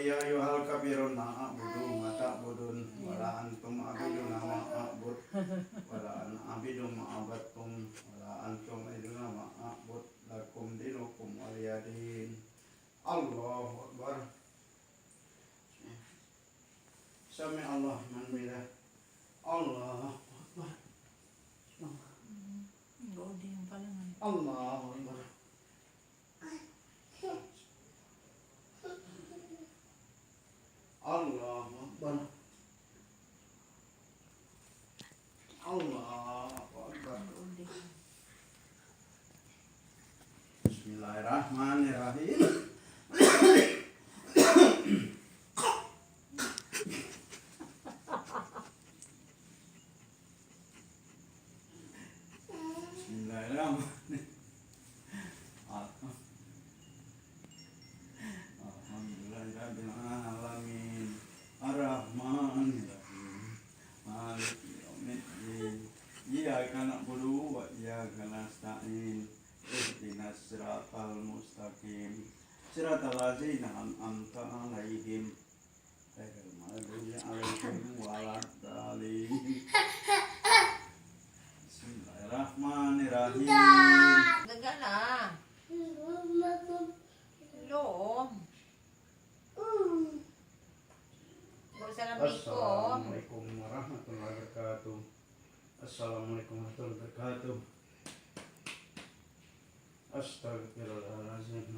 ya ayyuhal kafirun ma a'budu ma ta'budun wala antum a'buduna ma a'bud wala ana a'budu ma abattum wala antum a'buduna ma a'bud lakum dinukum waliyadin. Allahu akbar. Sami Allah man bilah. Allahu akbar. Allahu akbar. Allahu akbar. Allahu akbar. Bismillahirrahmanirrahim. Bismillahirrahmanirrahim. Alhamdulillahirabbil alamin. Arrahmanirrahim. Maliki yaumiddin. Iyyaka na'budu wa iyyaka nasta'in. Ihdinas siratal mustaqim. Siratal ladzina an'amta 'alaihim ghairil maghdubi 'alaihim waladdallin. Bismillahirrahmanirrahim. Gagana. Belum. Assalamualaikum warahmatullahi wabarakatuh. Assalamualaikum warahmatullahi wabarakatuh. Astagfirullahaladzim.